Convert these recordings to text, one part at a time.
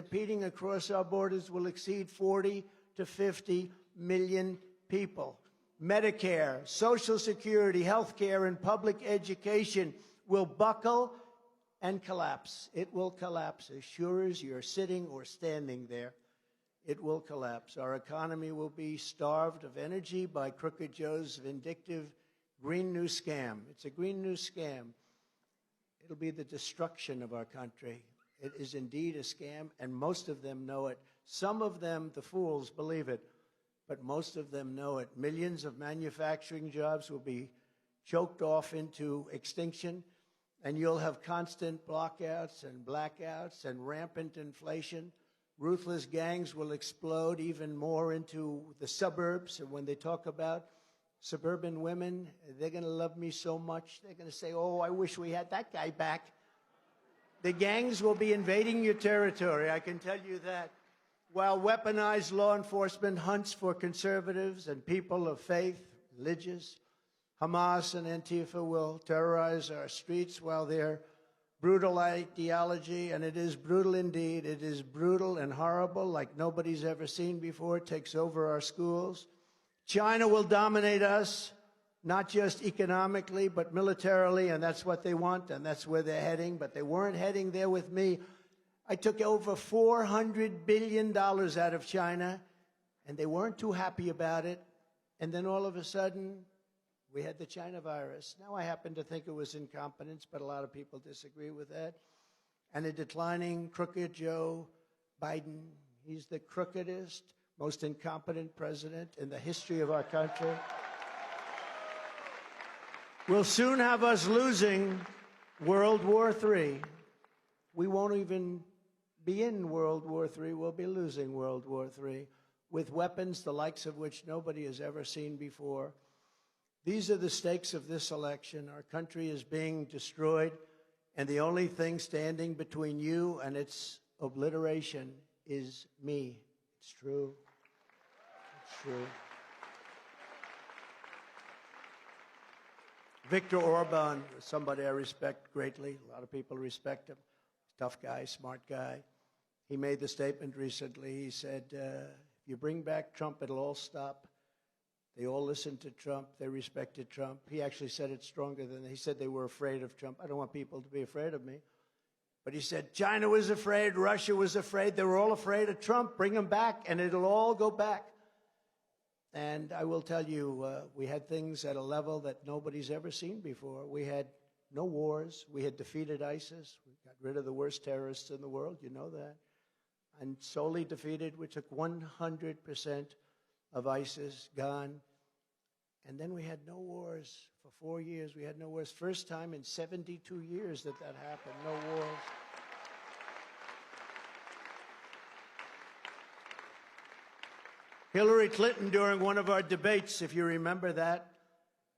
stampeding across our borders will exceed 40 to 50 million people. Medicare, Social Security, health care, and public education will buckle and collapse. It will collapse. As sure as you're sitting or standing there, it will collapse. Our economy will be starved of energy by Crooked Joe's vindictive Green New Scam. It's a Green New Scam. It'll be the destruction of our country. It is indeed a scam, and most of them know it. Some of them, the fools, believe it, but most of them know it. Millions of manufacturing jobs will be choked off into extinction, and you'll have constant blockouts and blackouts and rampant inflation. Ruthless gangs will explode even more into the suburbs, and when they talk about suburban women, they're going to love me so much. They're going to say, oh, I wish we had that guy back. The gangs will be invading your territory, I can tell you that. While weaponized law enforcement hunts for conservatives and people of faith, religious, Hamas and Antifa will terrorize our streets while their brutal ideology, and it is brutal indeed, it is brutal and horrible like nobody's ever seen before, takes over our schools. China will dominate us, not just economically, but militarily, and that's what they want, and that's where they're heading, but they weren't heading there with me. I took over $400 billion out of China, and they weren't too happy about it, and then all of a sudden, we had the China virus. Now, I happen to think it was incompetence, but a lot of people disagree with that. And a declining crooked Joe Biden. He's the crookedest, most incompetent president in the history of our country. We'll soon have us losing World War III. We won't even be in World War III. We'll be losing World War III with weapons the likes of which nobody has ever seen before. These are the stakes of this election. Our country is being destroyed, and the only thing standing between you and its obliteration is me. It's true. It's true. Viktor Orban, somebody I respect greatly. A lot of people respect him. Tough guy, smart guy. He made the statement recently. He said, if you bring back Trump, it'll all stop. They all listened to Trump. They respected Trump. He actually said it stronger than he said they were afraid of Trump. I don't want people to be afraid of me. But he said China was afraid, Russia was afraid. They were all afraid of Trump. Bring him back, and it'll all go back. And I will tell you, we had things at a level that nobody's ever seen before. We had no wars. We had defeated ISIS. We got rid of the worst terrorists in the world. You know that. And solely defeated, we took 100% of ISIS gone. And then we had no wars for 4 years. We had no wars. First time in 72 years that happened. No wars. Hillary Clinton, during one of our debates, if you remember that,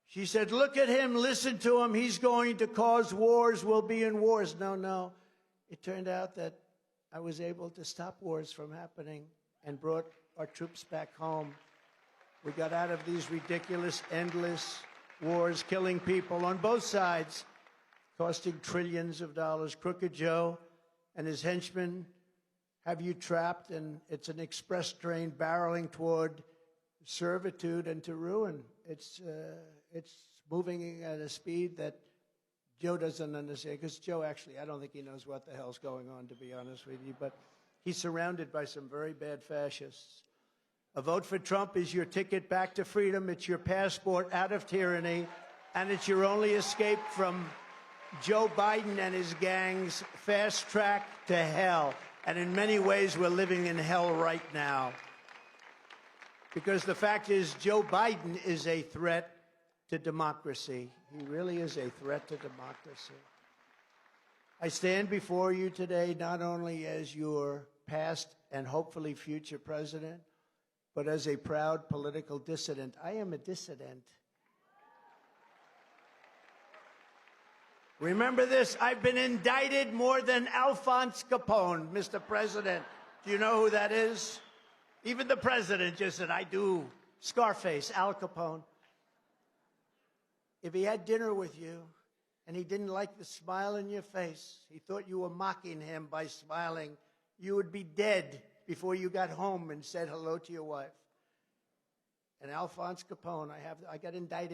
she said, look at him, listen to him, he's going to cause wars, we'll be in wars. No. It turned out that I was able to stop wars from happening and brought our troops back home. We got out of these ridiculous, endless wars, killing people on both sides, costing trillions of dollars. Crooked Joe and his henchmen have you trapped, and it's an express train barreling toward servitude and to ruin. It's moving at a speed that Joe doesn't understand, because Joe actually, I don't think he knows what the hell's going on, to be honest with you, but he's surrounded by some very bad fascists. A vote for Trump is your ticket back to freedom. It's your passport out of tyranny, and it's your only escape from Joe Biden and his gang's fast track to hell. And in many ways, we're living in hell right now. Because the fact is, Joe Biden is a threat to democracy. He really is a threat to democracy. I stand before you today not only as your past and hopefully future president, but as a proud political dissident. I am a dissident. Remember this, I've been indicted more than Alphonse Capone, Mr. President. Do you know who that is? Even the president just said, I do. Scarface, Al Capone. If he had dinner with you and he didn't like the smile in your face, he thought you were mocking him by smiling, you would be dead before you got home and said hello to your wife. And Alphonse Capone, I got indicted